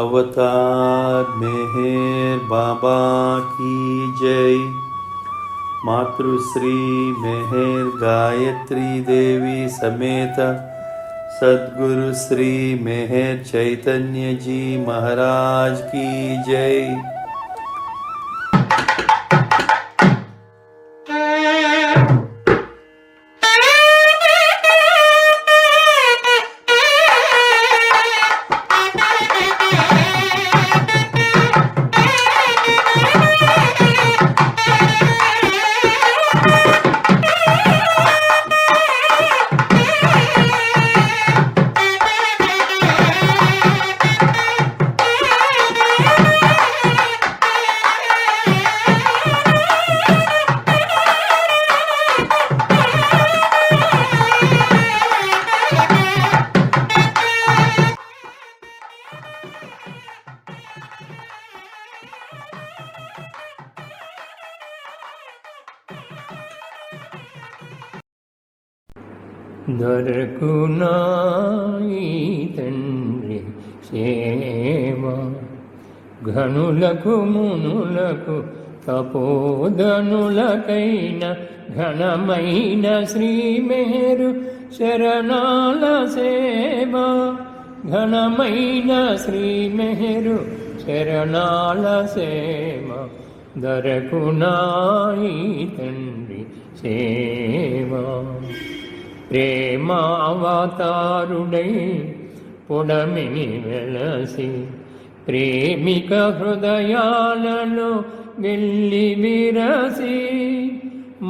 अवतार मेहर बाबा की जय। मातृश्री मेहर गायत्री देवी समेत सद्गुरु श्री मेहर चैतन्य जी महाराज की जय। దొరకునాయి తండ్రి సేవ ఘనులకు మునులకు తపోధనులకైన ఘనమైన శ్రీ మెహరు శరణాల సేవ ఘనమైన శ్రీ మెహరు శరణాల సేవ దొరకునాయి తండ్రి సేవ ప్రేమావతారుడై పొడమిని వెలసి ప్రేమిక హృదయాలలో వెళ్ళి విరసి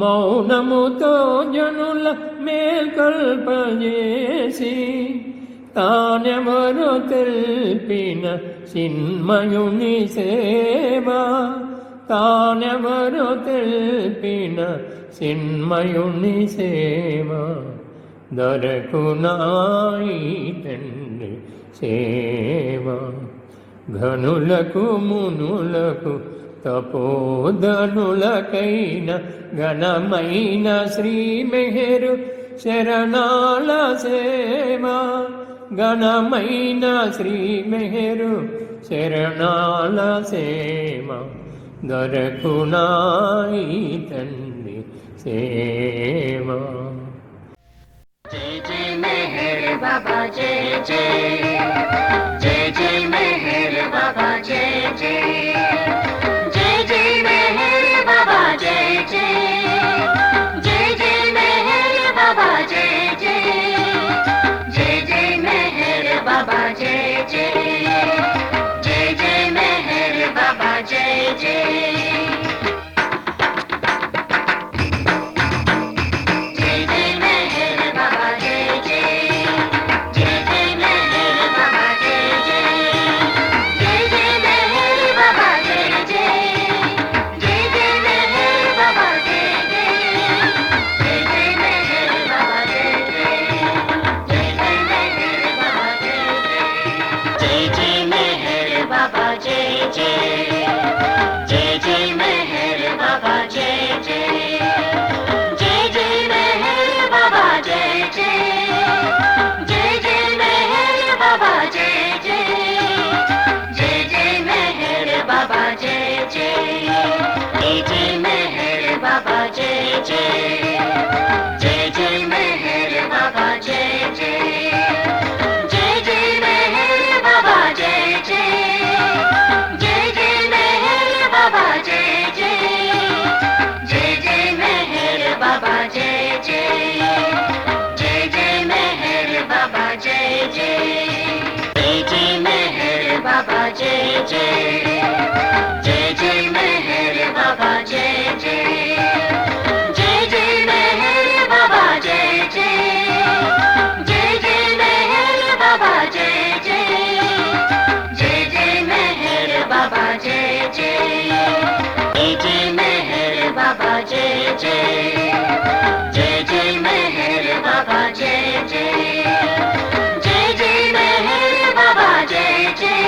మౌనముతో జనుల మేల్కల్పజేసి తానెవరో తెల్పిన చిన్మయుని సేవ తానెవరో తెల్పిన చిన్మయుని సేవ దొరకునాయి తండ్రి సేవ ఘనులకు మునులకు తపోధనులకైన ఘనమైన శ్రీ మెహరు శరణాల సేవ ఘనమైన శ్రీ మెహరు శరణాల సేవ దొరకునాయి తండ్రి సేవ। जय जय मेहर बाबा जय जय, जय जय मेहर बाबा जय जय, जय जय मेहर बाबा जय जय,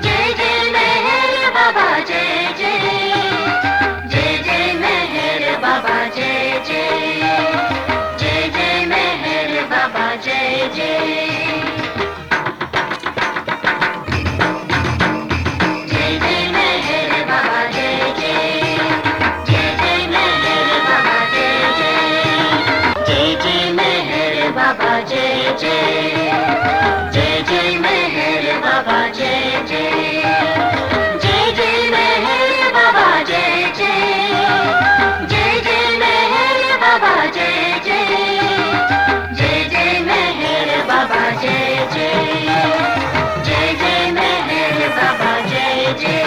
जय जय मेहर बाबा जय जय, जय जय मेहर बाबा जय जय, जय जय मेहर बाबा जय जय। बाबा जय जय जय जय मेहर बाबा जय जय जय जय मेहर बाबा जय जय जय जय मेहर बाबा जय जय जय जय मेहर बाबा जय जय जय जय मेहर बाबा जय जय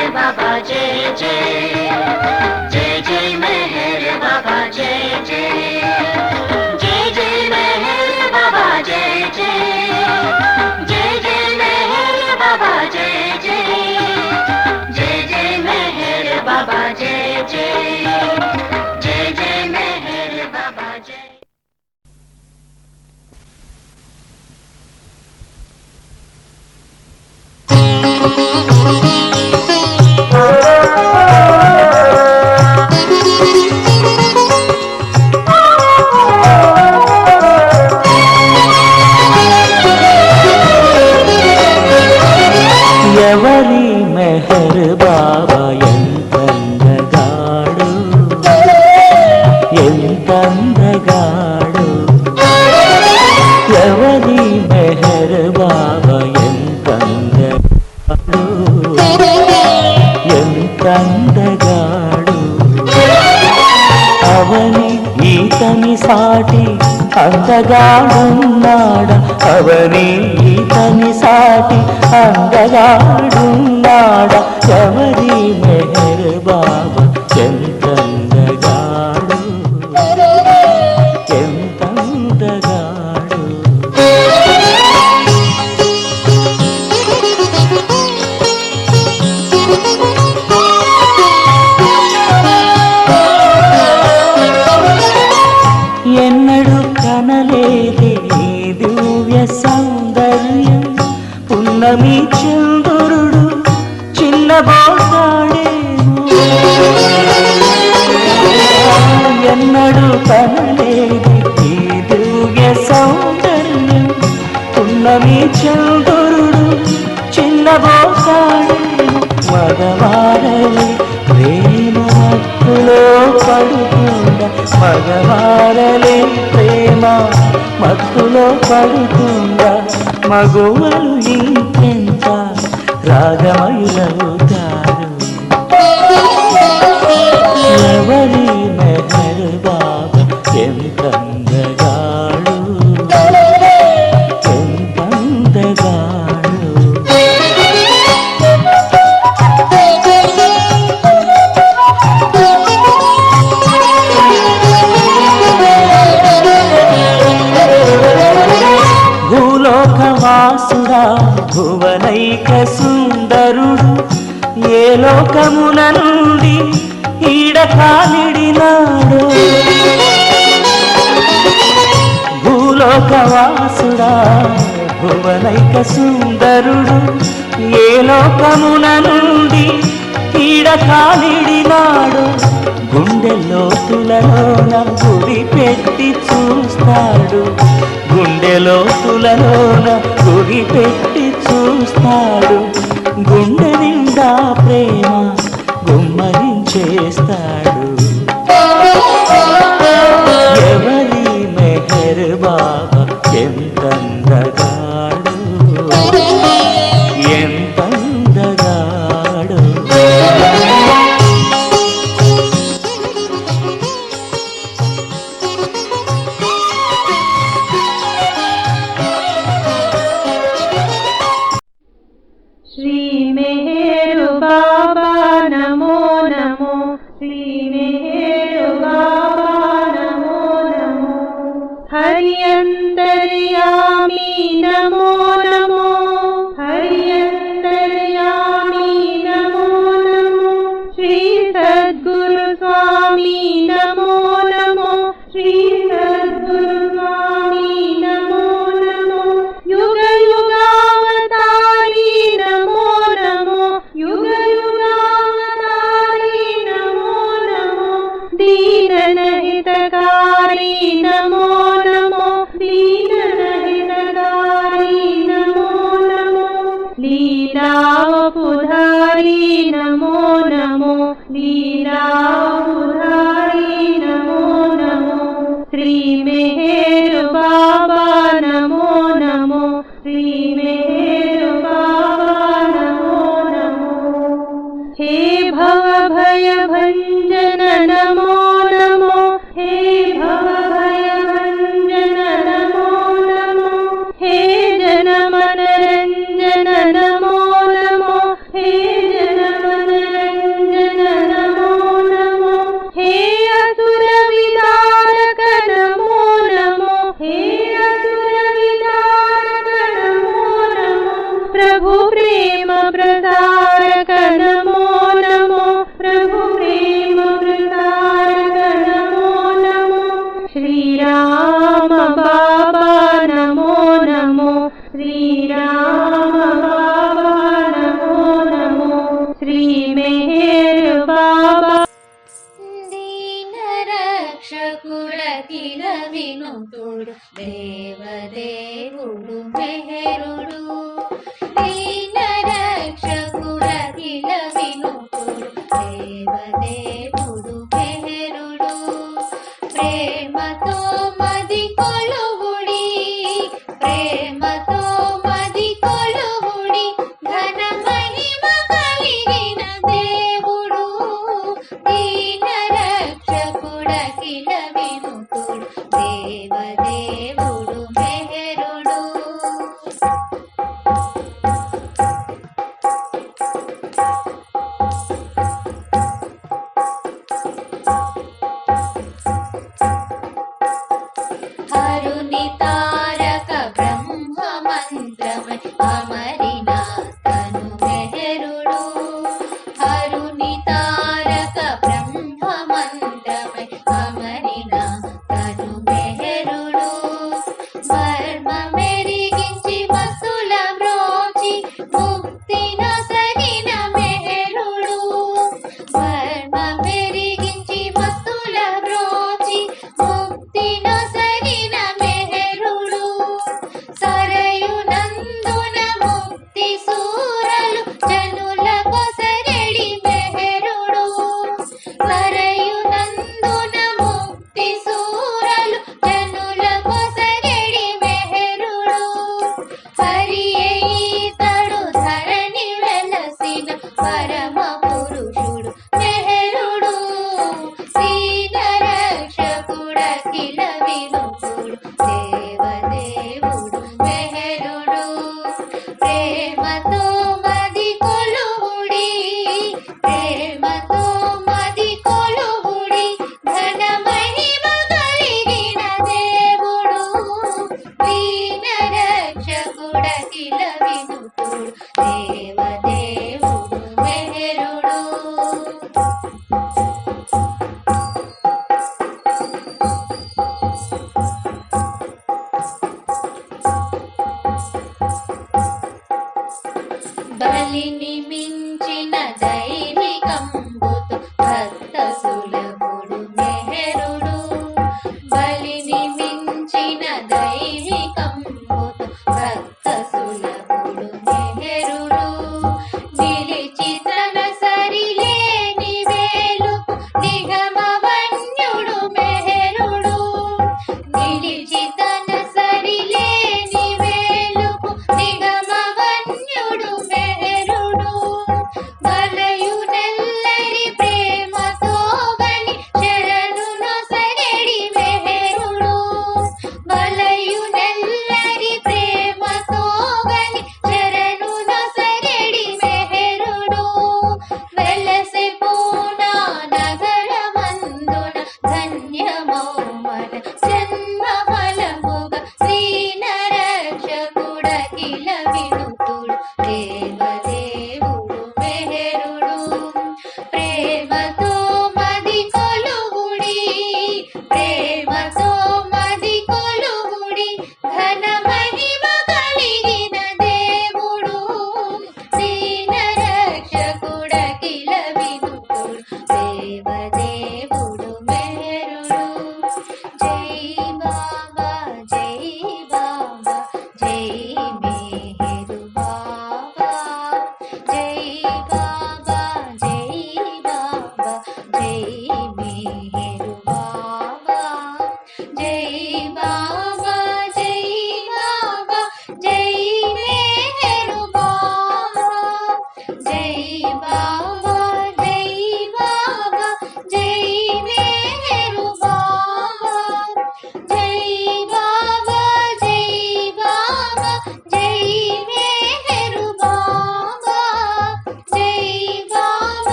बाबा जय जय जय जय मेहर बाबा जय जय जय जय मेहर बाबा जय जय जय जय मेहर बाबा जय जय जय जय मेहर बाबा जय जय जय जय मेहर बाबा जय ఎవరి మెహర్ బాబా ఎంతందగాడు ఎంతందగాడు ఎవరి మెహర్ బాబా ఎంతందగాడు ఎంతందగాడు అవని ఈతని సాటి అందగాడున్నాడా అవని ఈతని సాటి అందగాడున్నాడా ఎవరి మెహర్ బాబా ఎంతందగాడు ఎంతందగాడు ఎన్నడు కనలేదే ఈ దివ్య సౌందర్యం పున్నమి చంద్రుడు చిన్నబోతాడేమో ఎన్నడు కనలేదే ఈ దివ్య సౌందర్యం పున్నమి చంద్రుడు చిన్నబోతాడేమో మగవారలే ప్రేమ మత్తులో పడుతుండ మగవారలే ప్రేమ మత్తులో పడుతుండ మగువలు ఇంకెంత రాగమయులవుతారు ఎవరి మెహర్ బాబా ఎంతందగాడు ఎంతందగాడు భూలోకవాసుడా భువనైక సుందరుడు ఏ లోకమున నుండి ఈడ కాలిడినాడు భూలోకవాసుడా భువనైక సుందరుడు ఏ లోకమున నుండి ఈడ కాలిడినాడు గుండె లోతులలోన గుడి పెట్టి చూస్తాడు గుండె లోతులలోన గుడి పెట్టి చూస్తాడు గుండె నిండా ప్రేమ గుమ్మరించేస్తాడు ఎవరి మెహర్ బాబా ఎంతందగాడు ఎంతందగాడు श्री मेहर बाबा नमो नमो श्री दीननहितकारी नमो नमो दीननहितकारी नमो नमो लीलावपुधारी नमो नमो लीलावपुधारी नमो नमो श्री मेहर बाबा नमो नमो श्री मेहर बाबा नमो नमो हे भव भय भंजन नमो नमो हे भव भय भंजन नमो नमो हे जन मनरंजन नमो नमो हे जन मनरंजन नमो नमो हे असुर विदारक नमो नमो हे असुर विदारक नमो नमो प्रभु प्रेम प्रसारक नमो नमो प्रभु प्रेम प्रसारक नमो नमो श्री राम बाबा नमो नमो श्री राम बाबा नमो नमो श्री मेहर बाबा దీనరక్షకుడఖిల వినుతుడు దేవదేవుడు మెహరుడు దీనరక్షకుడఖిల వినుతుడు దేవదేవుడు మెహరుడు ప్రేమతో మది కొలువుడి ప్రేమతో మది కొలువుడి ఘన మహిమ కలిగిన దేవుడు దీనరక్షకుడఖిల వినుతుడు దేవదేవుడు మెహరుడు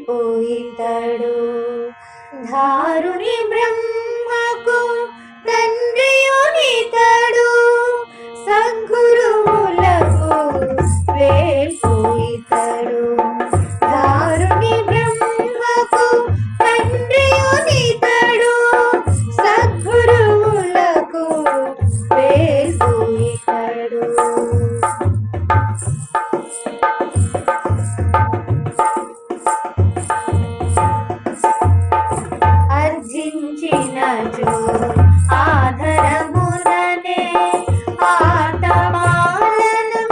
వేల్పు ఇతడు ధారుని బ్రహ్మకు తండ్రియునితడు సద్గురువులకు వేల్పు ఇతడు ధారుని బ్రహ్మకు తండ్రియునితడు సద్గురువులకు వేల్పు ఇతడు అర్జించినచో ఆధరముననే ఆతమాలనం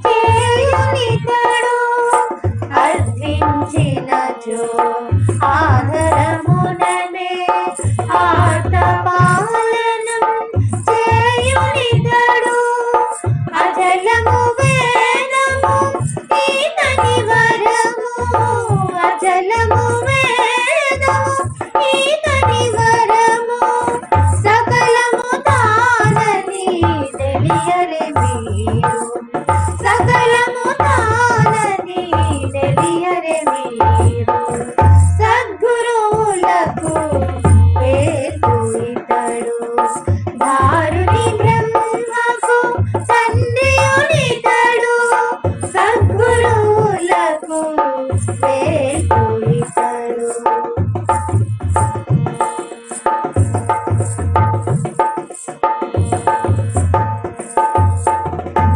చేయునితడు అర్జించినచో ఆధరముననే ఆతమాలనం చేయునితడు అజలము వేదము ఈతని వరము అజలము వేదము ఈతని వరము సకలము తానని తెలియరే మీరు సకలము తానని తెలియరే మీరు సద్గురువులకు వేల్పు ఇతడు ధారుని బ్రహ్మకు తండ్రియునితడు సద్గురువులకు వేల్పు ఇతడు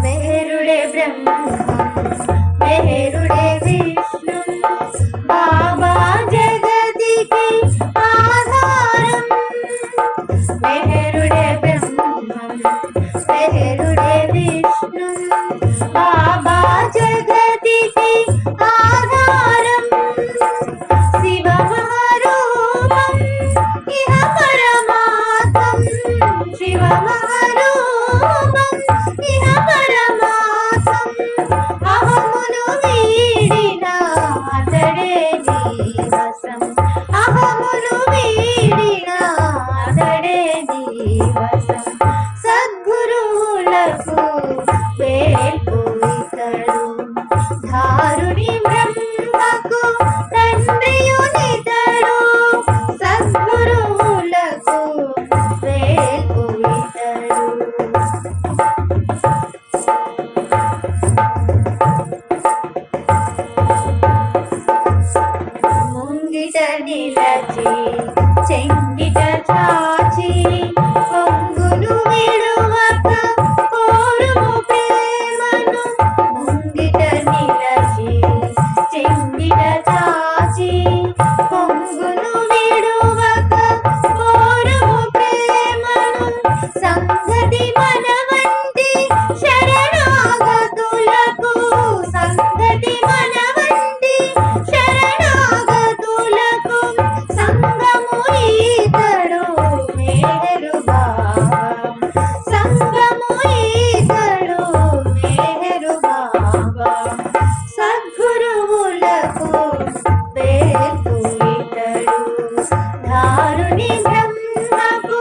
మెహరుడే బ్రహ్మం మెహరుడే విష్ణు బాబా జగతికి ఆధారం మెహరుడే బ్రహ్మం మెహరుడే విష్ణు బాబా జగతికి ఆధారం శివమహారూపం ఇహ పరమాత్మం శివమహారూపం ఇహ పరమాత్మం అహమును వీడిన అతడే నీవసం అహమును వీడిన అతడే నీవసం సద్గురువులకు వేల్పు ఇతడు ధారుని బ్రహ్మకు తండ్రియునితడు సద్గురువులకు వేల్పు ఇతడు ముంగిట నిలచి చెంగిట చాచి పొంగును విడువక కోరుము ప్రేమను ముంగిట నిలచి చెంగిట చాచి పొంగును విడువక కోరుము ప్రేమను సంగతి మన వంటి శరణాగతులకు సంగతి మన వంటి శరణాగతులకు సంగము ఈతడు మేరు బాబా సంగము ఈతడు మేరు బాబా సద్గురువులకు వేల్పు ఇతడు ధారుని బ్రహ్మకు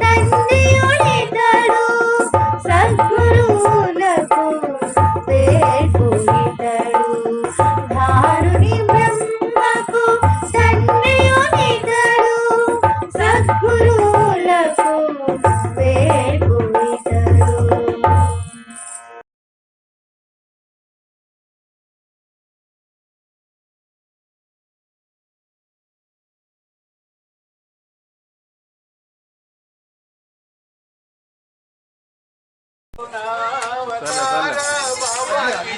తండ్రియునితడు సద్గురువులకు వేల్పు ఇతడు ధారుని బ్రహ్మకు తండ్రియునితడు సద్గురువులకు వేల్పు ఇతడు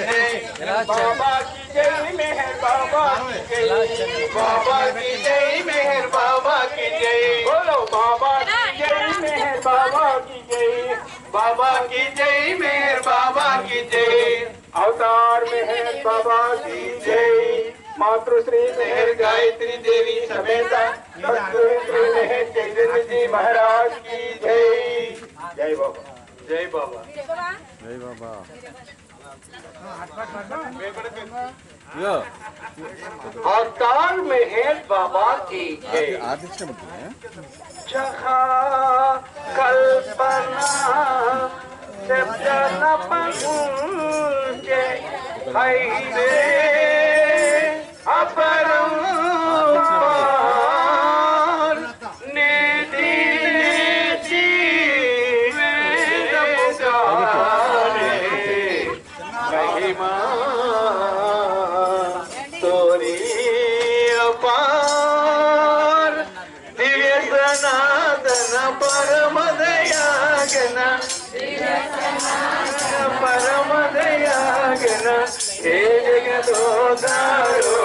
बाबा की जय मेहर बाबा की जय बाबा की जय मेहर बाबा की जय बोलो बाबा की जय मेहर बाबा की जय बाबा की जय मेहर बाबा की जय अवतार मेहर बाबा की जय मातृश्री मेहर गायत्री देवी समेत सद्गुरु श्री मेहर चैतन्य जी महाराज की जय जय बाबा जय बाबा जय बाबा अवतार मेहर बाबा की जय जहाँ कल्पना शब्द न पहुँचे है रे अपरम महिमा तोरी अपार दिव्य सनातन परम दयागन परम दयागन हे जगदोधारो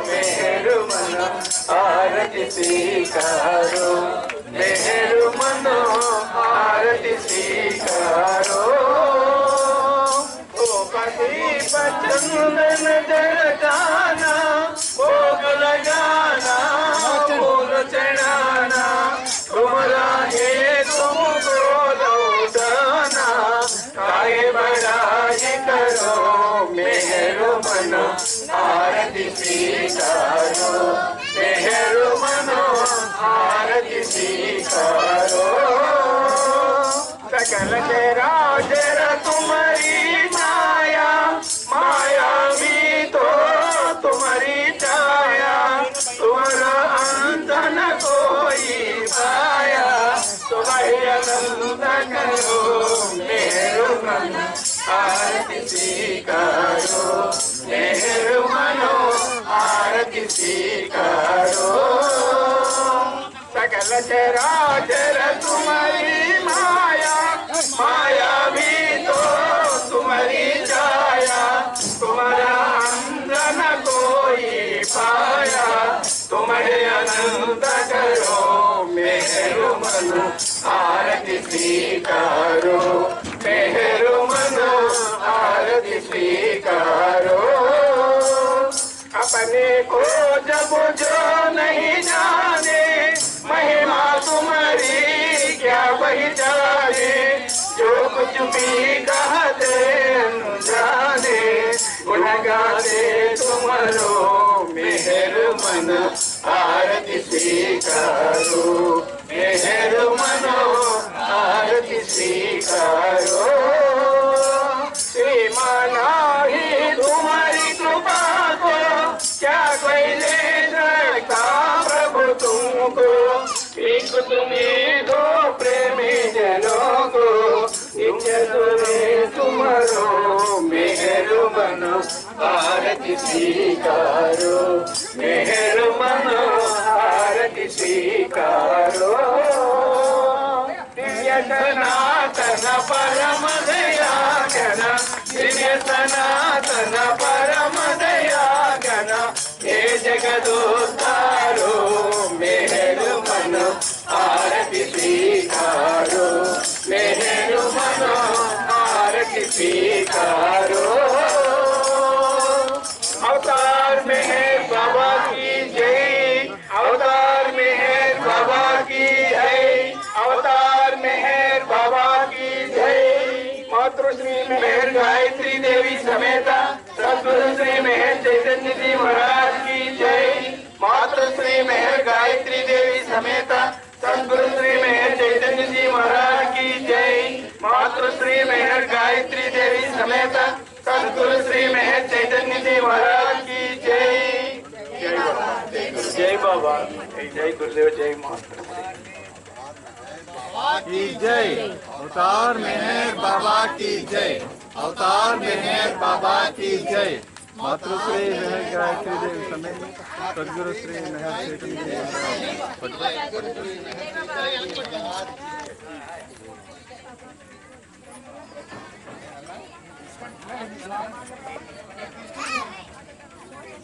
मेहरु मनो आरती स्वीकारो मेहरु मनो आरती स्वीकारो चंदन जड़काना भोग लगाना फूल चढ़ाना तुम्हारा है तुमको लौटाना काहे बड़ाई करो मेहरु मनो आरती स्वीकारो मेहरु मनो आरती स्वीकारो सकल तेरा जरा तुम्हारी माया माया भी तो तुम्हारी छाया तुम्हारा अंत न कोई पाया तुम्हारी आनंद करो मेहरु मनो आरती स्वीकारो मेहरु मनो आरती स्वीकारो सकल चराचर तुम्हारी माया माया भी तो तुम्हारी छाया तुम्हारा अंत न कोई पाया तुम्हारे आनंद करो मेहरु मनो आरती स्वीकारो मेहरु मनो आरती स्वीकारो अपने को जब जो नहीं जाने महिमा तुम्हारी क्या पहचाने जो कुछ भी कहते जाने गुण गाते तुम्हारो मेहरु मनो आरती स्वीकारो मेहरु मनो आरती स्वीकारो श्रीमाना ही तुम्हारी कृपा को क्या कोई ले सकता प्रभु तुमको एक तुम्हें दो प्रेमी जनों को नित्य तुम्हारो मेहरु मनो आरती स्वीकारो मेहरु मनो आरती स्वीकारो दिव्य सनातन परम दयागन दिव्य सनातन परम दयागन हे जगदोद्धारो मेहरु मनो आरती स्वीकारो मेहरु मनो आरती स्वीकारो अवतार मेहर बाबा की जय अवतार मेहर बाबा की जय अवतार मेहर बाबा की जय मातृश्री मेहर गायत्री देवी समेत सद्गुरु श्री मेहर चैतन्य जी महाराज की जय मातृश्री मेहर गायत्री देवी समेत सद्गुरु श्री मेहर चैतन्य जी महाराज की जय मातृश्री मेहर गायत्री देवी समेत सद्गुरु श्री मेहर चैतन्य जी महाराज की जय जय बाबा जय गुरुदेव जय माता की जय अवतार मेहर बाबा की जय अवतार मेहर बाबा की जय मातृश्री मेहर गायत्री देवी समेत सद्गुरु श्री मेहर चैतन्य जी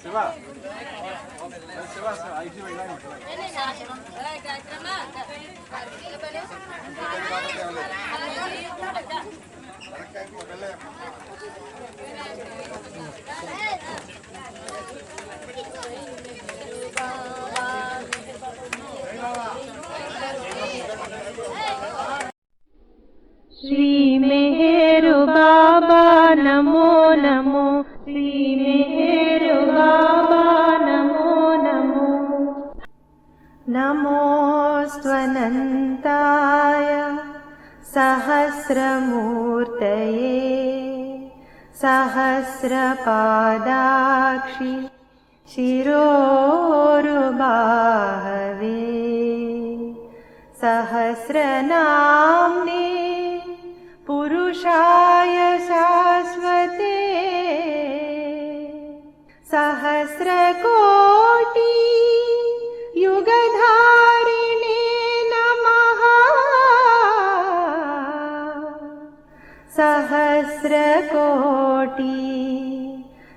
शिवा शिवा ऐसी श्री मेहरु बाबा नमो नमो श्री मेहरु बाबा नमो नमो नमोऽस्त्वनन्ताय सहस्रमूर्तये सहस्रपादाक्षि शिरोरुबाहवे सहस्रनाम्ने पुरुषाय शाश्वते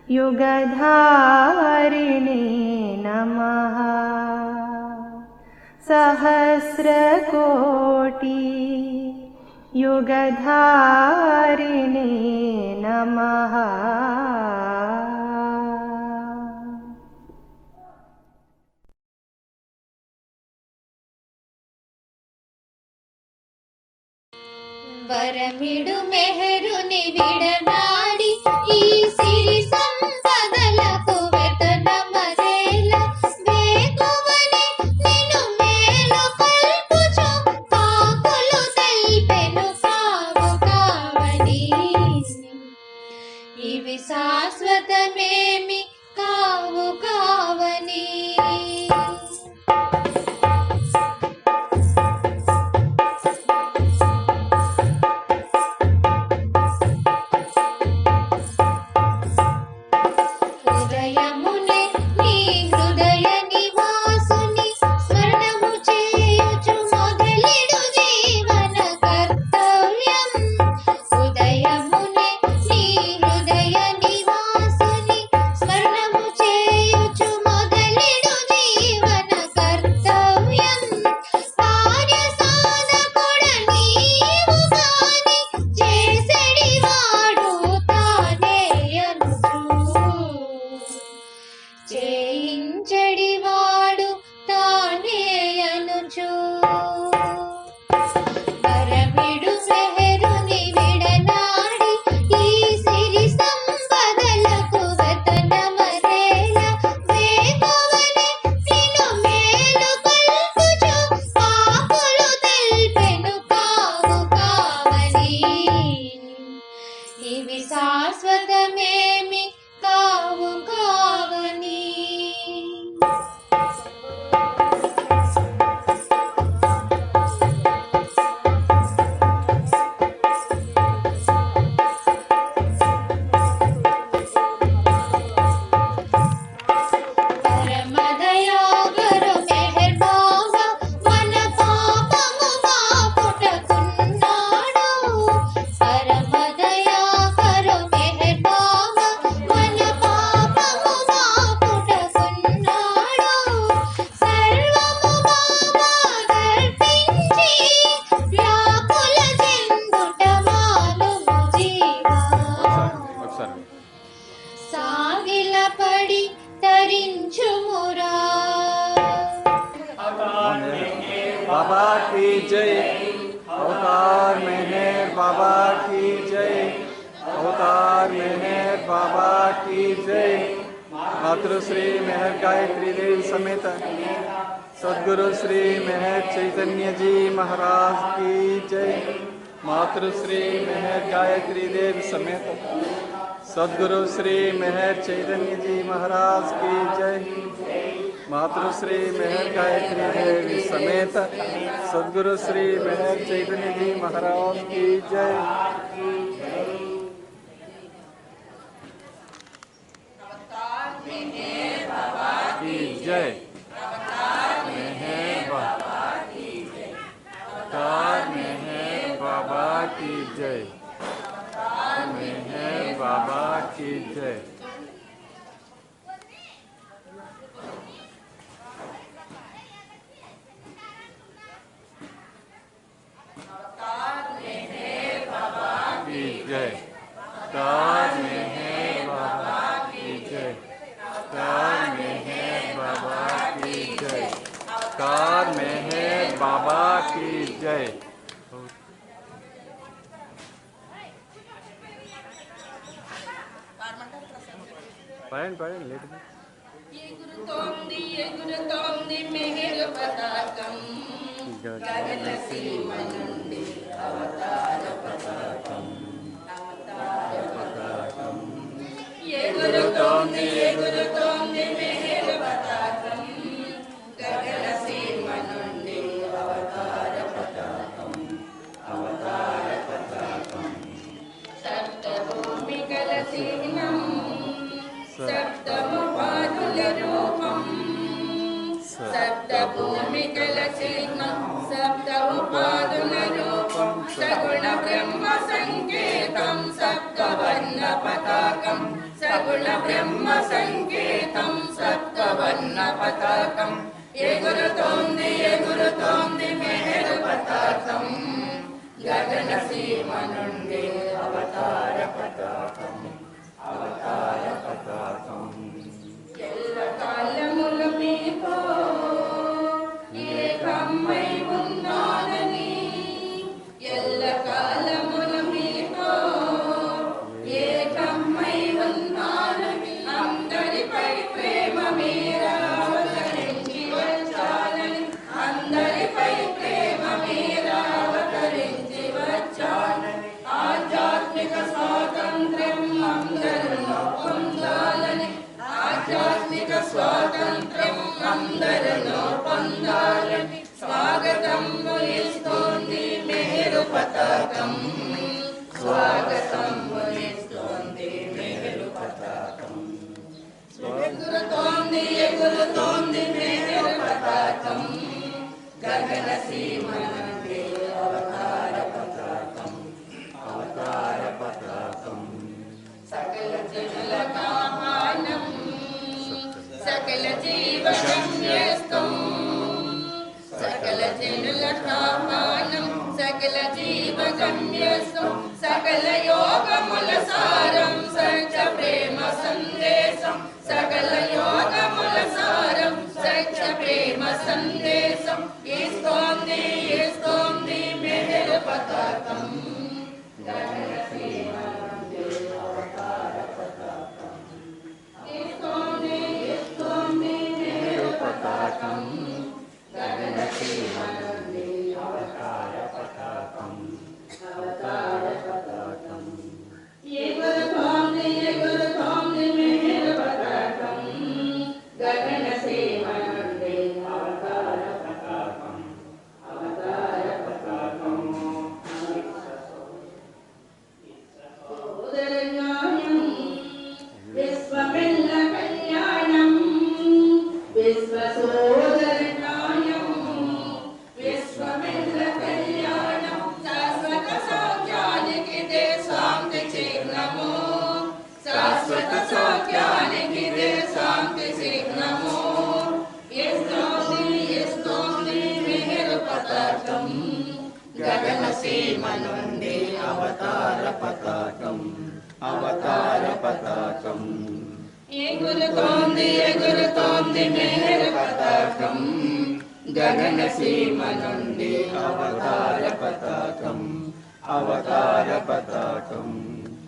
युगधारिणे नमः सहस्रकोटि युगधारिणे नमः వరమిడు మెహరుని విడనాడి ఈ సిరి సంపదలకు వెతనమరేల వేకువని నిన్ను మేలు కల్పుచు కాకులు తెల్పెను కావు కావని ఇవి శాశ్వతమేమి కావు కావని శాశ్వతమేమి కావు కావని సాగిలపడి తరించుమురా बाबा की जय अवतार मेहर बाबा की जय अवतार मेहर बाबा की जय मातृश्री मेहर गायत्री देवी समेत सद्गुरु श्री मेहर चैतन्य जी महाराज की जय मातृश्री मेहर गायत्री देवी समेत सद्गुरु श्री मेहर चैतन्य जी महाराज की जय मातृश्री मेहर गायत्री देवी समेत सद्गुरु श्री मेहर चैतन्य जी महाराज की जय की जय मेहर बाबा की जय मेहर बाबा की जय मेहर बाबा की जय जय तार मेहर बाबा की जय तार मेहर बाबा की जय तार मेहर बाबा की जय पढ़ें लेट ఎగురుతోంది మెహరు పతాకం గగన సీమ నుండి అవతార పతాకం ఎగురుతోంది మెహరు పతాకం గగన సీమ నుండి అవతార పతాకం సప్తభూమి కలసీనం సప్తముపాదుల రూపం సప్తభూమి కలసీనం సప్తముపాదుల రూపం సగుణ బ్రహ్మ సంకేతం సప్తవర్ణ పతాకం సగుణ బ్రహ్మ సంకేతం సప్తవర్ణ పతాకం ఎగురుతోంది ఎగురుతోంది మెహరు పతాకం గగన సీమ నుండి అవతార పతాకం అవతార పతాకం ఎల్ల కాలముల మీతో ఏకమై ఉన్నానని ఎల్ల కాలముల మీతో ఏకమై ఉన్నానని అందరిపై ప్రేమ మీరా అవతరించి వచ్చానని అందరిపై ప్రేమ మీరా అవతరించి వచ్చానని ఆధ్యాత్మిక స్వాతంత్ర్యం అందరూ పొందాలని ఆధ్యాత్మిక స్వాతంత్ర్యం అందరూ పొందాలని స్వాగతం ఇస్తోంది మెహరు పతాకం స్వాగతం ఇస్తోంది మెహరు పతాకం ఎగురుతోంది ఎగురుతోంది మెహరు పతాకం గగన సీమ నుండి అవతార పతాకం అవతార పతాకం సకల జనుల కామానం సకల జీవ గమ్యస్థం సకల జనుల కామానం సకల జీవ గమ్యస్థం సకల యోగముల సారం సత్య ప్రేమ సందేశం సకల యోగముల సారం సత్య ప్రేమ సందేశం ఇస్తోంది ఇస్తోంది మెహరు పతాకం గగన సీమ నుండి అవతార పతాకం ఇస్తోంది ఇస్తోంది మెహరు పతాకం గగన సీమ నుండి అవతార పతాకం అవతార పతాకం ఎగురుతోంది ఎగురుతోంది మెహరు పతాకం గగన సీమ నుండి అవతార పతాకం అవతార పతాకం సోదరన్యాయం విశ్వమెల్ల కళ్యాణం విశ్వ సోదరన్యాయం విశ్వమెల్ల కళ్యాణం శాశ్వత సౌఖ్యానికి దే శాంతి చిహ్నము శాశ్వత సౌఖ్యానికి దే శాంతి చిహ్నము ఇస్తోంది ఇస్తోంది మెహరు పతాకం గగన సీమ నుండి అవతార పతాకం అవతార పతాకం ఎగురుతోంది ఎగురుతోంది మెహరు పతాకం గగన సీమ నుండి అవతార పతాకం అవతార పతాకం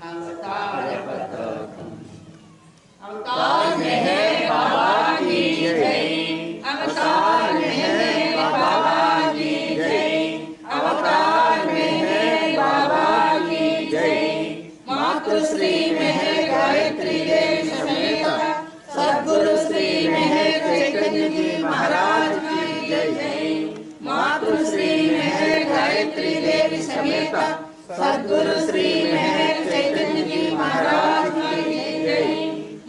అవతార పతాకం అవతార్ మెహర్ బాబా की जय అవతార్ మెహర్ బాబా की जय అవతార్ మెహర్ బాబా की जय मातृश्री मेहर गायत्री देवी समेत सद्गुरु श्री मेहर चैतन्य जी महाराज की जय मातृश्री मेहर गायत्री देवी समेत सद्गुरु श्री मेहर चैतन्य जी महाराज की जय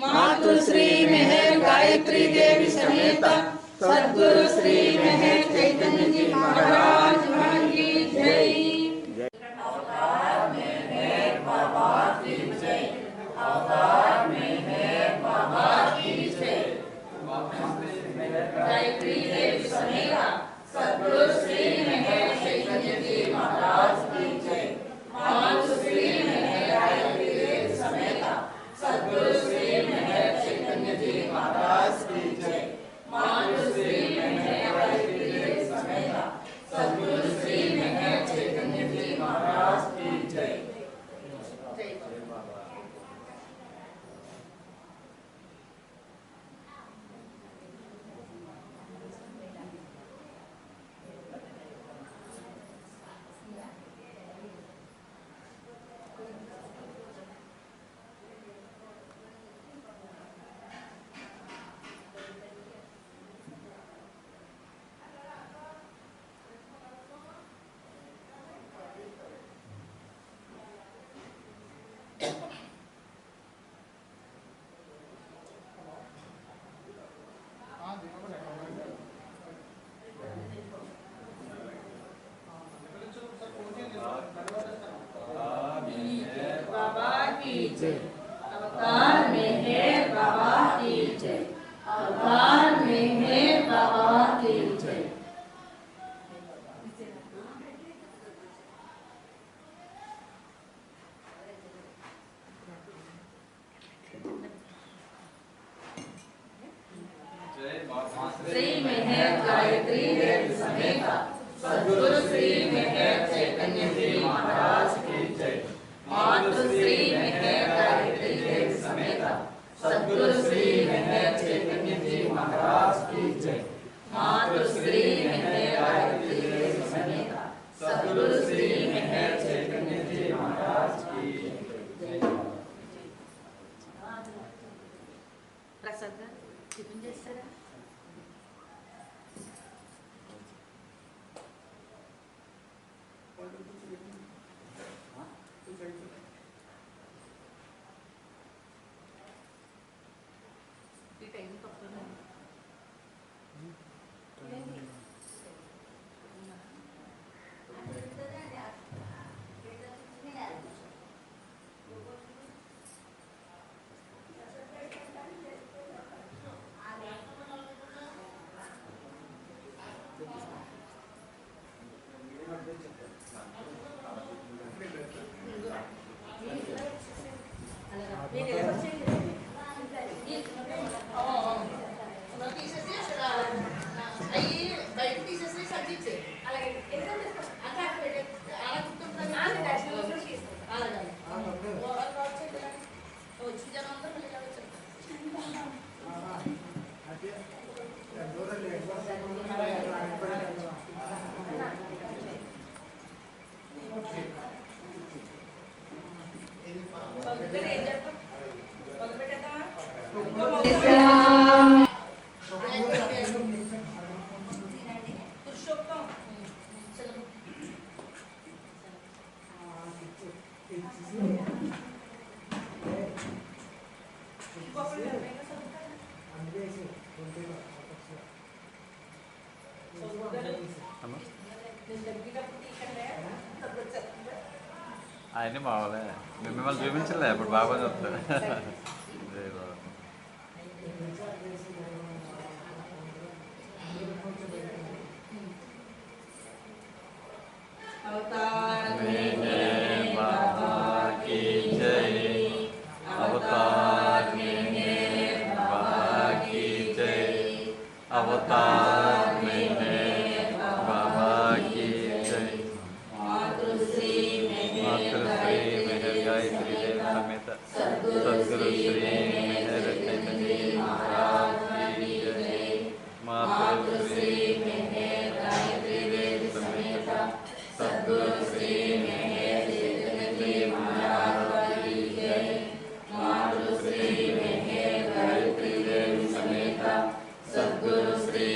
मातृश्री मेहर गायत्री देवी समेत सद्गुरु श्री मेहर चैतन्य जी महाराज की जय अवतार मेहर बाबा की जय अवतार मेहर बाबा की जय गायत्री देवी समेत सद्गुरु श्री मेहर चैतन्य जी महाराज की जय मातृश्री मेहर गायत्री देवी समेत सद्गुरु श्री मेहर चैतन्य जी महाराज की जय मातृश्री मेहर गायत्री देवी समेत श्री मेहर गायत्री देवी समेत सद्गुरु श्री मेहर चैतन्य जी महाराज की जय। मातु श्री मेहर गायत्री देवी समेत सद्गुरु श्री मेहर चैतन्य जी महाराज की जय। मातु श्री मेहर गायत्री देवी समेत सद्गुरु श्री मेहर चैतन्य जी महाराज की जय। प्रसाद टिफिन చేస్తారా? ఈ టైం తప్పదు. ఆయనే బావాలే మిమ్మల్ని చూపించలే ఇప్పుడు బాగా చెప్తారు. अवतार मेहर बाबा की जय। अवतार मेहर बाबा की जय। अवतार मेहर बाबा की जय। मातृ श्री मेहर गायत्री देव समेत सद्गुरु श्री मेहर चैतन्य जी महाराज की जय। मातृ श्री मेहर गायत्री देव समेत सद्गुरु श्री मेहर चैतन्य जी महाराज की जय। मातृ श्री मेहर गायत्री देव समेत सद्गुरु श्री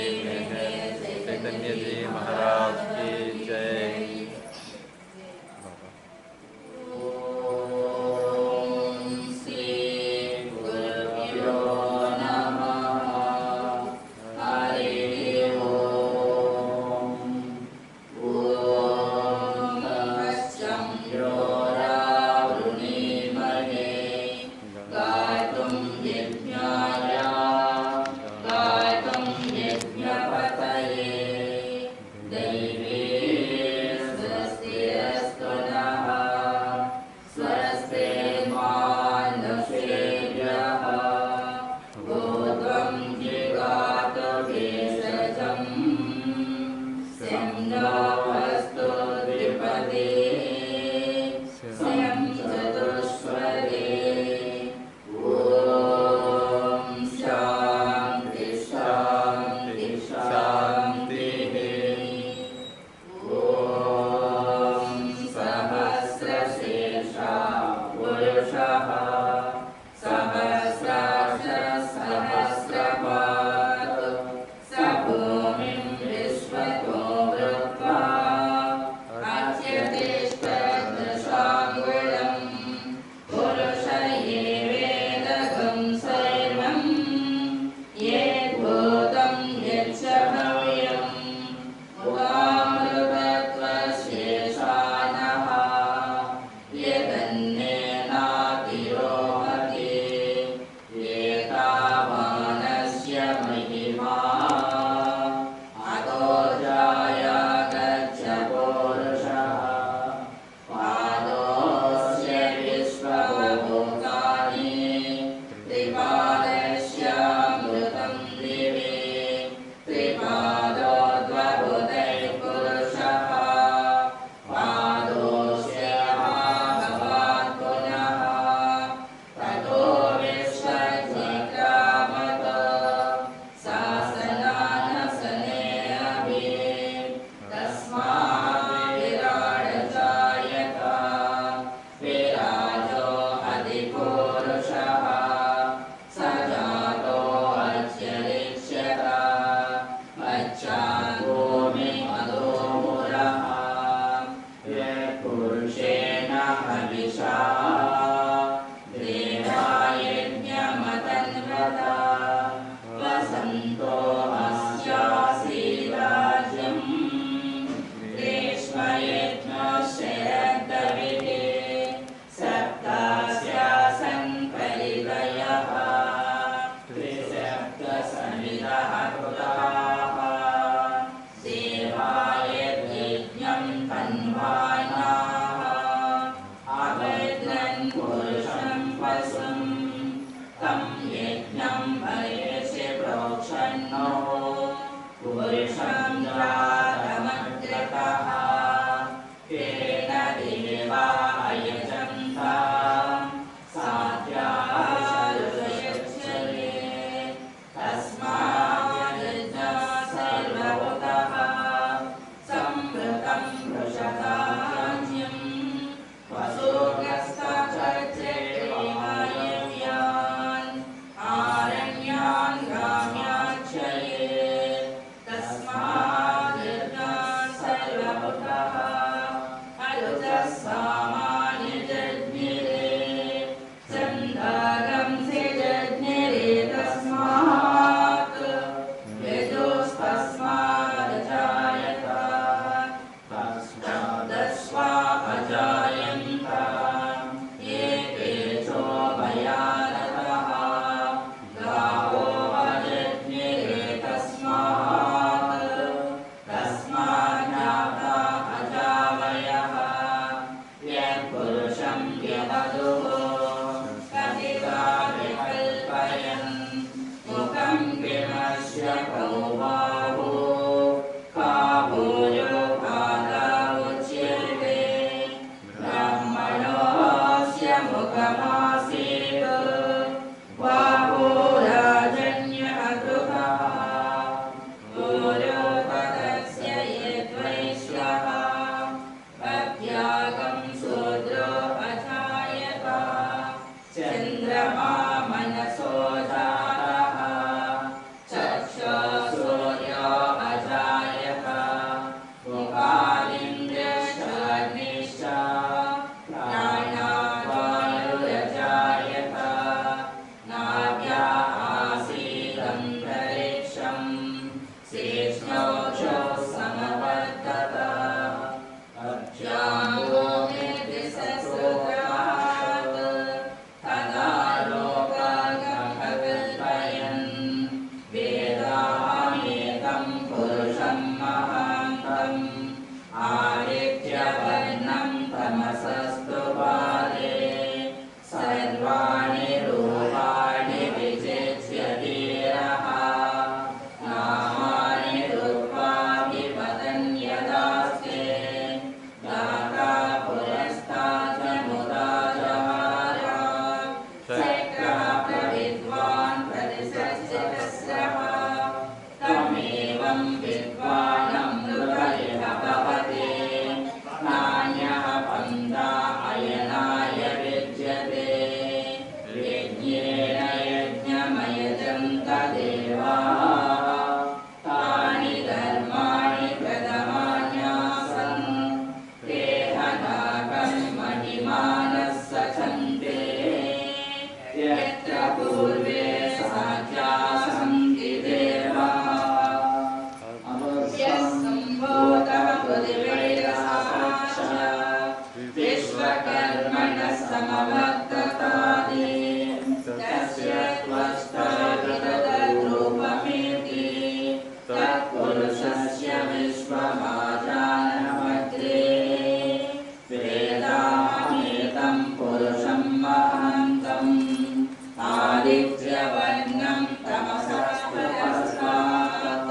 आदित्यवर्णं तमसः परस्तात्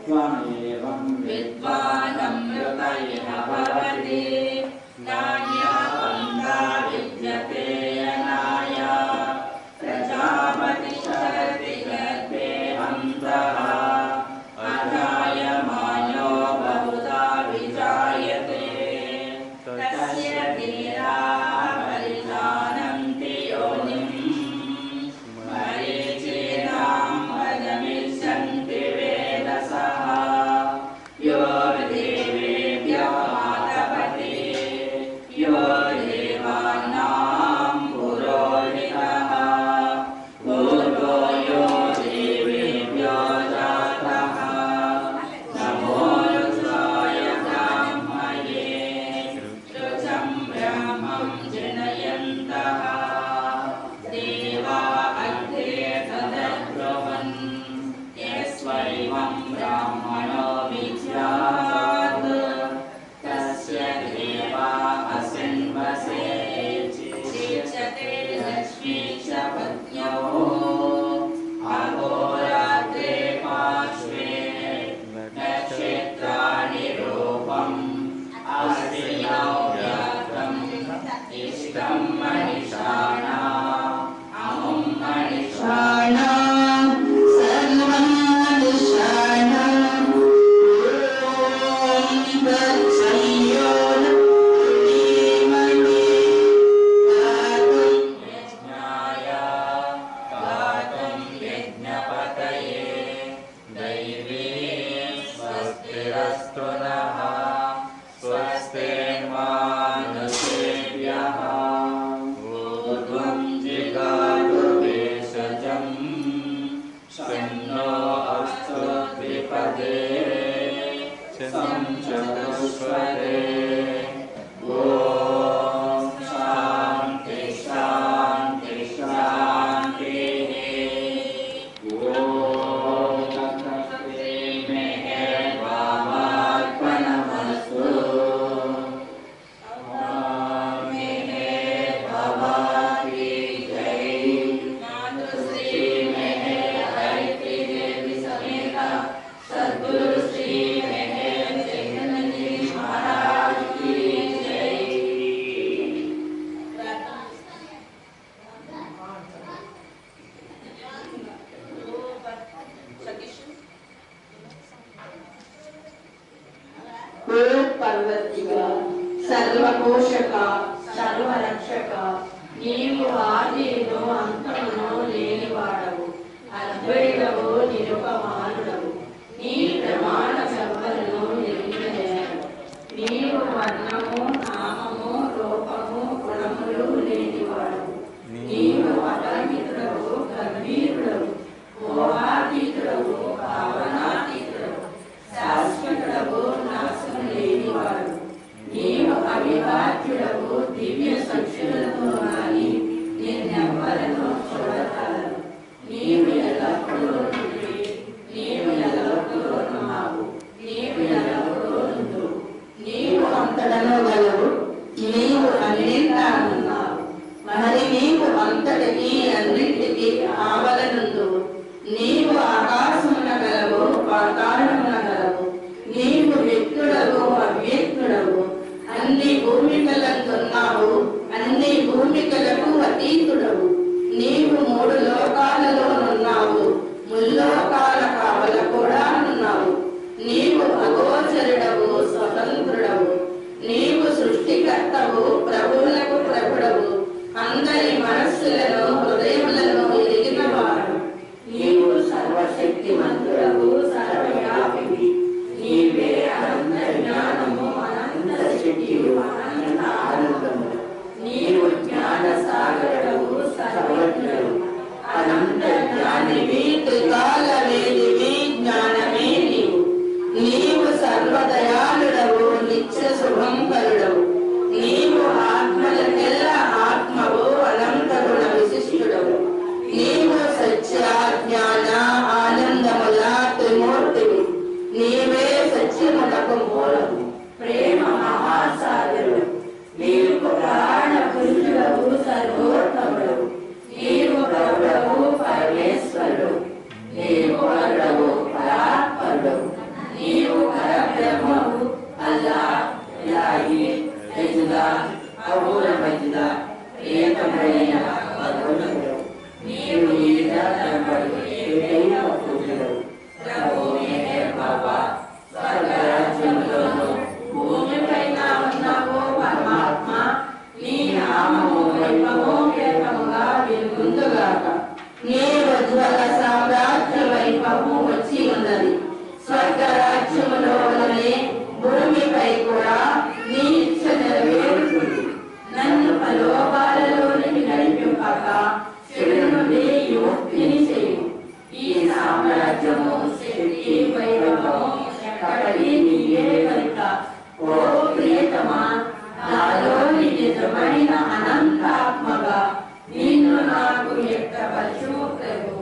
त्वमेवं विद्वानमृतैः भवति नान्या पन्था विद्यते अनाय प्रजापतिशरति गर्भे अन्तः अजायमानो बहुधा विजायते तस्य धीराः परिजानन्ति योनिम् मरीचीनां पदमिच्छन्ति वेदसः यो देवेभ्यः मातपति यो देवानां पुरोहितः पूर्वो यो देवेभ्यो जातः नमो रुद्राय ब्राह्मये ऋचं ब्रह्मं जनयन्तः देवा अग्रे तदब्रुवन् यस्वैवं ब्राह्मणो विद्यात् तस्य देवा असन्वसे चेचते लक्ष्मी च पत्न्यौ अहोरात्रे पार्श्वे नक्षत्राणि रूपम् अस्ति नव्यात्रम् इष्टं मनिषाणाम् अमुं मनिषाणाम् सर्वं मनिषाणाम् ॐ तत्संयो यज्ञाय गातुं यज्ञपतये दैवी स्वस्तिरस्तु नः स्वस्तिर्मानुषेभ्यः ऊर्ध्वं जिगातु भेषजम् शन्नो अस्तु द्विपदे चतुष्पदे ॐ शान्ति शान्ति शान्तिः मेहेर्भावार्पणमस्तु मेहेर बाबा की जय मातुश्री मेहेर गायत्री देवी समेत सद्गुरु श्री मेहेर चैतन्य जी महाराज की जय। పార్వతిక సర్వపోషక సర్వరక్షక నీవు ఆదిలో అంతములో లేనివాడవు అద్వైతవు నిరుపమానుడవు నీ ప్రమాణ సభలను నిలిపివేయవు నీవు వర్ణము నామము రూపము గుణములు లేనివాడవు నీవు అపరిమితుడవు గంభీరుడవు మోహాతీతుడవు భావనాతీతుడవు శాశ్వతుడవు నాశనం లేనివాడు నీవు అవిభాజ్యుడవు దివ్య సక్షులతో నాని నిన్నెవ్వరను చూడగలరు నీవు ఎల్లప్పుడూ నుండి నీవు ఎల్లప్పుడూ ఉన్నావు నీవు ఎల్లప్పుడూ నుండు నీవు అంతటను గలవు నీవు అన్నింటా ఉన్నావు మరి నీవు అంతటికి అన్నింటికి ఆవలనుందు నీవు ఆకాశమున గలవు పాతాళమున గలవు నీవు వ్యక్తుడవు అవ్యక్తుడవు అన్ని భూమికలందున్నావు అన్ని భూమికలకు అతీతుడవు నీవు మూడు లోకాలలోనున్నావు ముల్లోకాల కావల కూడా ఉన్నావు నీవు అగోచరుడవు స్వతంత్రుడవు నీవు సృష్టికర్తవు ప్రభువులకు ప్రభుడవు అందరి మనస్సులను హృదయములను ఎరిగినవాడు నీవు సర్వశక్తిమంతుడవు సర్వవ్యాపివి నీవే అనంత జ్ఞానము అనంత శక్తియు అనంత ఆనందము నీవు జ్ఞాన సాగరుడవు సర్వజ్ఞుడు అనంత జ్ఞానివి త్రికాల వేదివి జ్ఞానమే నీవు నీవు సర్వదయాళుడవు నిత్య శుభంకరుడవు నీవు ఆత్మలకెల్ల ఆత్మవు అనంత గుణ విశిష్టుడవు నీవు సత్య జ్ఞాన ఆనందముల త్రిమూర్తివి నీవే సత్యములకు మూలము ప్రేమ మహాసాగరుడు నీవు ప్రాణ పురుషుడవు సర్వోత్తముడవు నీవు ప్రభుడవు ప్రభు వచ్చి ఉన్నది. స్వర్గరాజ్యములో వలనే భూమిపై కూడా నీ ఇచ్చ నెరవేరుతుంది. నన్ను ప్రలోభాలలోనికి నడిపింపక చెడు నుండి యుక్తిని చేయు. ఈ సామ్రాజ్యము, శక్తి, వైభవము ఎక్కడి నీయే కనుక ఓ ప్రియతమా, నాలోని నిజమైన అనంతాత్మగా నిన్ను నాకు వ్యక్తపరచు ప్రభు.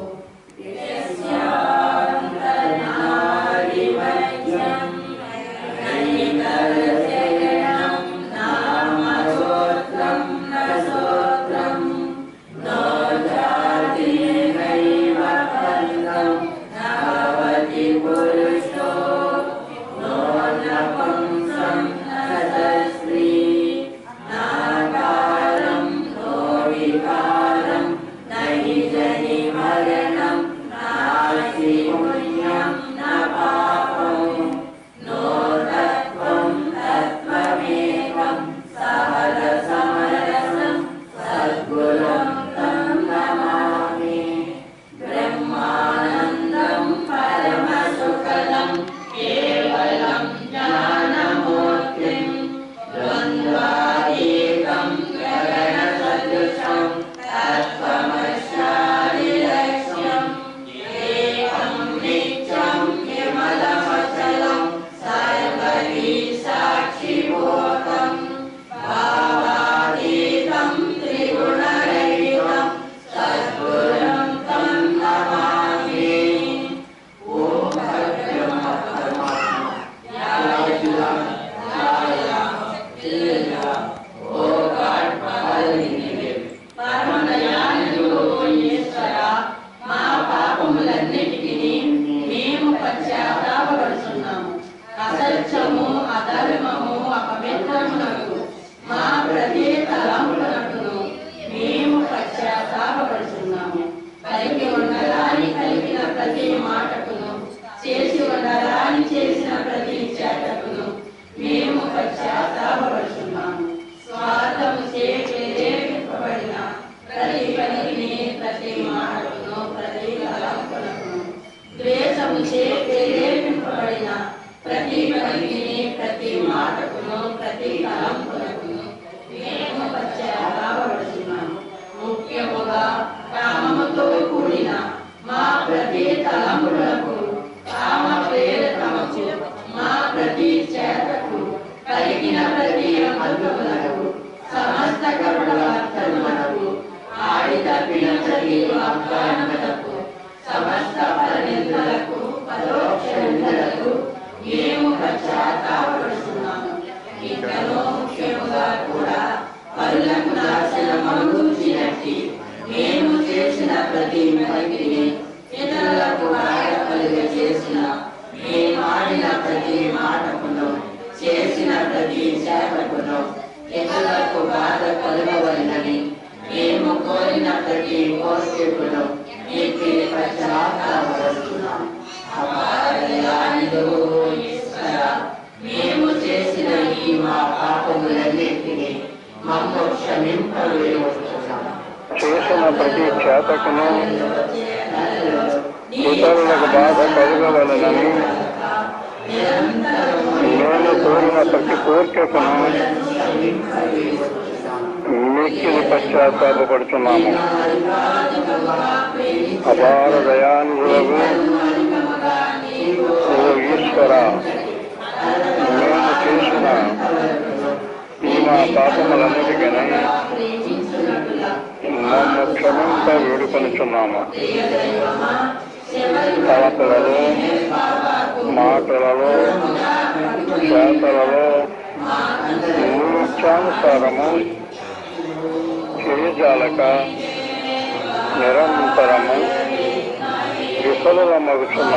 అసత్యము, అధర్మము, అపవిత్రమునకు మా ప్రతి తలంపునకును మేము పశ్చాత్తాపపడుచున్నాము. పలికి ఉండరాని కలిగిన ప్రతి మాటకును, చేసి ఉండరాని చేసిన ప్రతి చేతకును మేము పశ్చాత్తాపపడుచున్నాము. స్వార్థము చే ప్రేరేపింపబడిన ప్రతి పలికిని, ప్రతి మాటకును, ప్రతి తలంపునకును, ద్వేషము చే ప్రేరేపింపబడిన ప్రతి పలికిని, ప్రతి మాటకును, ప్రతి తలంపునకును మేము పశ్చాత్తాపపడుచున్నాము. ముఖ్యముగా కామముతో కూడిన మా ప్రతి తలంపులకు, కామ ప్రేరితముకు మా ప్రతి చేతకు, పలికిన ప్రతి అబద్ధములకు, సమస్త కపటవర్తనములకు, ఆడి తప్పిన ప్రతి వాగ్దానములకు, సమస్త పరనిందలకు, పరోక్ష నిందలకు మేము పశ్చాత్తాపపడుచున్నాము. ఇంకనూ ముఖ్యముగా కూడా పరులకు నాశనము చూసినట్టి మేము చేసిన ప్రతి పలికిని, ఇతరులకు బాధ కలుగ చేసిన మేము ఆడిన ప్రతి మాటకును, చేసిన ప్రతి చేతకును ఇతరులకు బాధ కలుగవలనని మేము కోరిన ప్రతి కోరికను మీకు పశ్చాత్తాపపడుచున్నాము. మేము చేసిన ఈ మా పాపములన్నింటినీ మమ్ము క్షమింపవేయుచున్నాము. చేసిన ప్రతి చేతకును ఇతరులకు బాధ కలుగవలనని నేను కోరిన ప్రతి కోరికను మిక్కిలి పశ్చాత్తాపపడుచున్నాము. అపార దయానిధులకు ఓ ఈశ్వర, మేము చేసిన ఈ మా పాపములన్నిటికీ నన్ను క్షమింప వేడుకొనుచున్నాము. తలపులలో, మాటలలో, చేతలలో నిత్యానుసారము చేయజాలక నిరంతరము విఫలమగుచున్న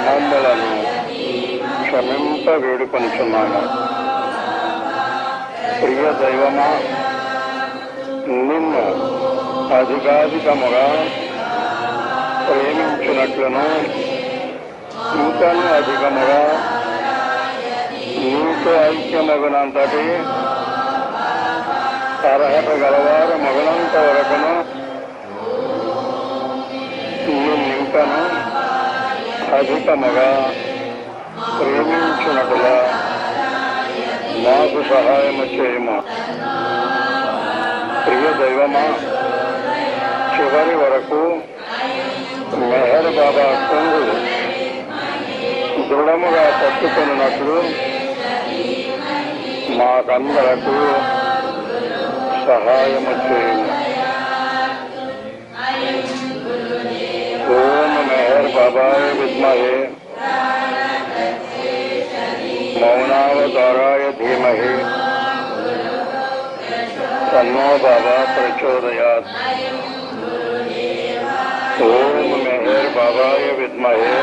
మమ్మలను క్షమింప వేడుకొనుచున్నాము. ప్రియ దైవమా, నిన్ను అధికాధికముగా ప్రేమించినట్లును ఇంకనూ అధికముగా నీతో ఐక్యమగునంతటి అర్హత గలవారు మగునంత వరకును నిన్నింకను అధికముగా ప్రేమించినట్లుగా మాకు సహాయము చేయము. ప్రియ దైవమా, చివరి వరకు మెహర్ బాబా కొంగు దృఢముగా పట్టుకున్నట్లు మాకందరకు సహాయము చేయము. ఓం మెహర్ బాబాయ విద్మహే మౌనావతారాయ ధీమహి తన్నో బాబా ప్రచోదయాత్. ఓం మెహర్ బాబాయ విద్మహే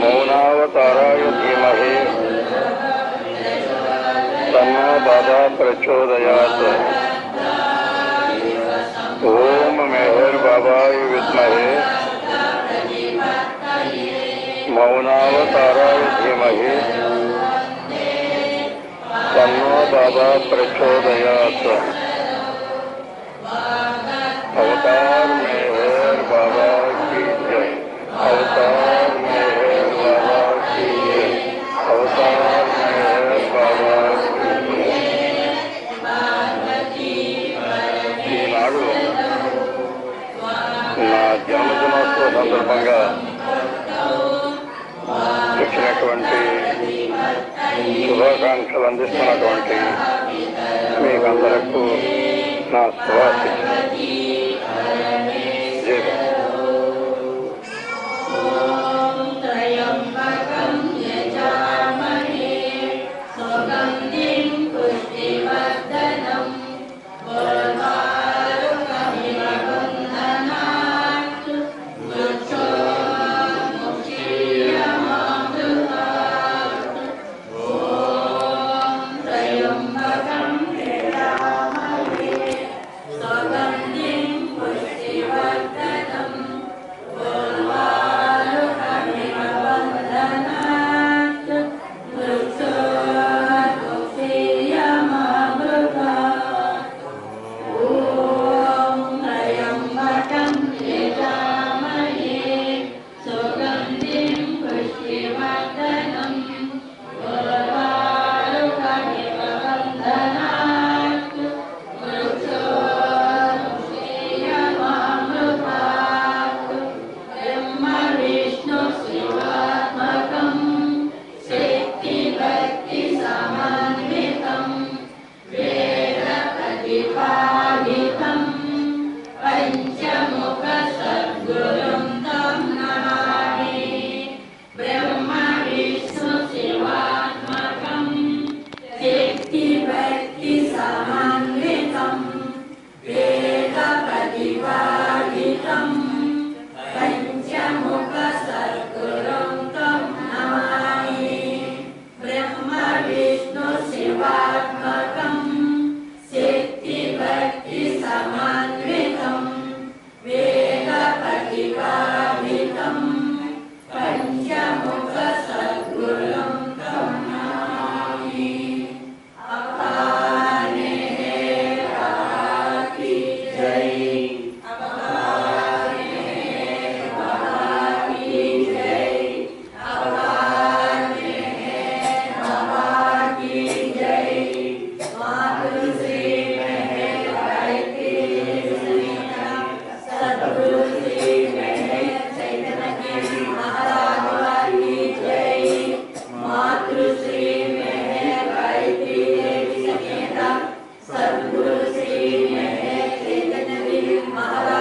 మౌనావతారాయ ధీమహి తన్నో బాబా ప్రచోదయాత్. ఓం మెహర్ బాబాయ విద్మహే మౌనావతారాయ ధీమహి తన్నో బాబా ప్రచోదయాత్. అవతార్ మెహర్ బాబా की जय. అవతార్ మెహర్ బాబా की जय. అవతార్ మెహర్ బాబా की जय. ఈనాడు నా జన్మదినోత్సవ సందర్భంగా వచ్చినటువంటి శుభాకాంక్షలు అందిస్తున్నటువంటి మీకందరకు నా శుభాశీస్సులు. జై బాబా. महाराज